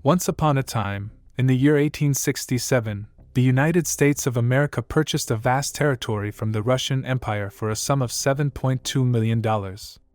Once upon a time, in the year 1867, the United States of America purchased a vast territory from the Russian Empire for a sum of $7.2 million.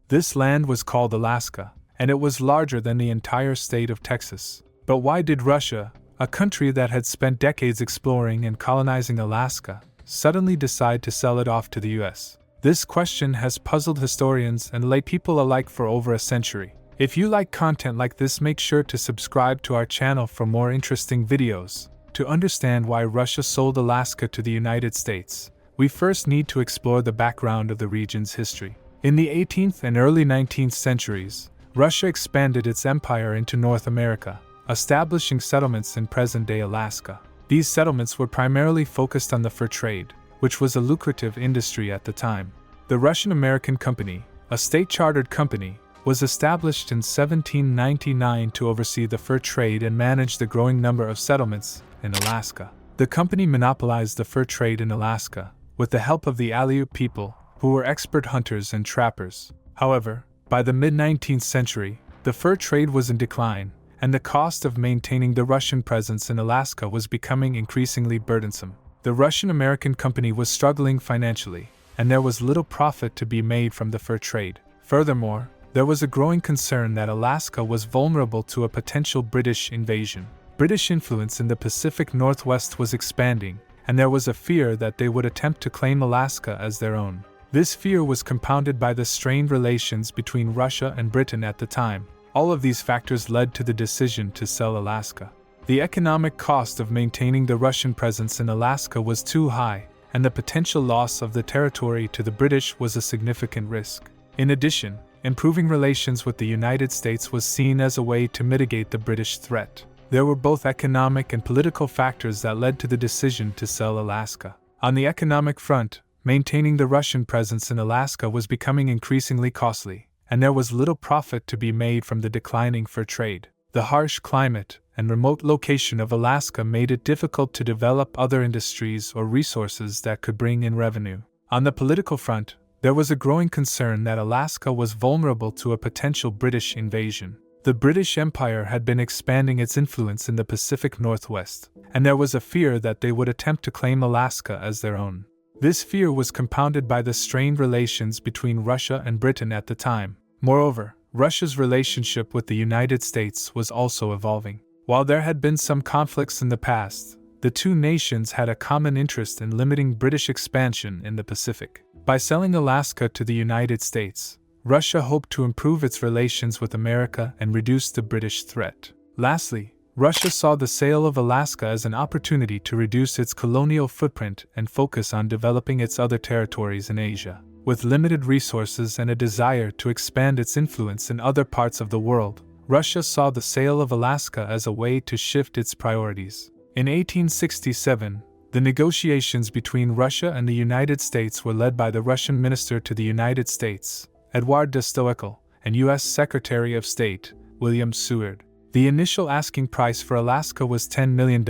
This land was called Alaska, and it was larger than the entire state of Texas. But why did Russia, a country that had spent decades exploring and colonizing Alaska, suddenly decide to sell it off to the US? This question has puzzled historians and laypeople alike for over a century. If you like content like this, make sure to subscribe to our channel for more interesting videos. To understand why Russia sold Alaska to the United States, we first need to explore the background of the region's history. In the 18th and early 19th centuries, Russia expanded its empire into North America, establishing settlements in present-day Alaska. These settlements were primarily focused on the fur trade, which was a lucrative industry at the time. The Russian-American Company, a state-chartered company, was established in 1799 to oversee the fur trade and manage the growing number of settlements in Alaska. The company monopolized the fur trade in Alaska, with the help of the Aleut people, who were expert hunters and trappers. However, by the mid-19th century, the fur trade was in decline, and the cost of maintaining the Russian presence in Alaska was becoming increasingly burdensome. The Russian-American Company was struggling financially, and there was little profit to be made from the fur trade. Furthermore, there was a growing concern that Alaska was vulnerable to a potential British invasion. British influence in the Pacific Northwest was expanding, and there was a fear that they would attempt to claim Alaska as their own. This fear was compounded by the strained relations between Russia and Britain at the time. All of these factors led to the decision to sell Alaska. The economic cost of maintaining the Russian presence in Alaska was too high, and the potential loss of the territory to the British was a significant risk. In addition, improving relations with the United States was seen as a way to mitigate the British threat. There were both economic and political factors that led to the decision to sell Alaska. On the economic front, maintaining the Russian presence in Alaska was becoming increasingly costly, and there was little profit to be made from the declining fur trade. The harsh climate and remote location of Alaska made it difficult to develop other industries or resources that could bring in revenue. On the political front, there was a growing concern that Alaska was vulnerable to a potential British invasion. The British Empire had been expanding its influence in the Pacific Northwest, and there was a fear that they would attempt to claim Alaska as their own. This fear was compounded by the strained relations between Russia and Britain at the time. Moreover, Russia's relationship with the United States was also evolving. While there had been some conflicts in the past, the two nations had a common interest in limiting British expansion in the Pacific. By selling Alaska to the United States, Russia hoped to improve its relations with America and reduce the British threat. Lastly, Russia saw the sale of Alaska as an opportunity to reduce its colonial footprint and focus on developing its other territories in Asia. With limited resources and a desire to expand its influence in other parts of the world, Russia saw the sale of Alaska as a way to shift its priorities. In 1867, the negotiations between Russia and the United States were led by the Russian Minister to the United States, Edward de Stoeckel, and U.S. Secretary of State, William Seward. The initial asking price for Alaska was $10 million,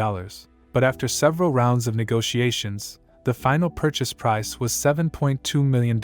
but after several rounds of negotiations, the final purchase price was $7.2 million.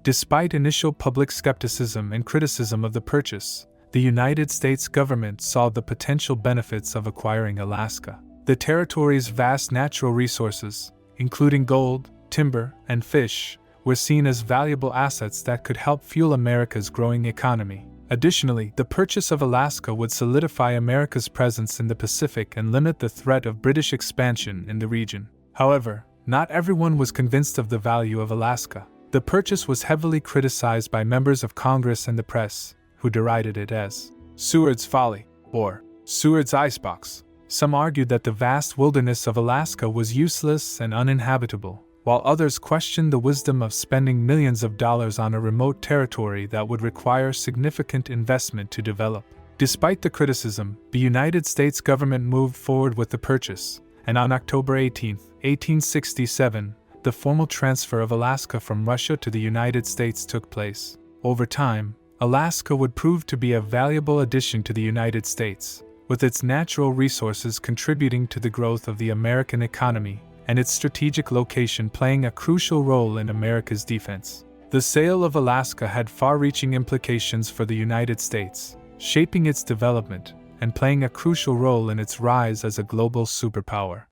Despite initial public skepticism and criticism of the purchase, the United States government saw the potential benefits of acquiring Alaska. The territory's vast natural resources, including gold, timber, and fish, were seen as valuable assets that could help fuel America's growing economy. Additionally, the purchase of Alaska would solidify America's presence in the Pacific and limit the threat of British expansion in the region. However, not everyone was convinced of the value of Alaska. The purchase was heavily criticized by members of Congress and the press, who derided it as Seward's folly, or Seward's icebox. Some argued that the vast wilderness of Alaska was useless and uninhabitable, while others questioned the wisdom of spending millions of dollars on a remote territory that would require significant investment to develop. Despite the criticism, the United States government moved forward with the purchase, and on October 18, 1867, the formal transfer of Alaska from Russia to the United States took place. Over time, Alaska would prove to be a valuable addition to the United States, with its natural resources contributing to the growth of the American economy and its strategic location playing a crucial role in America's defense. The sale of Alaska had far-reaching implications for the United States, shaping its development and playing a crucial role in its rise as a global superpower.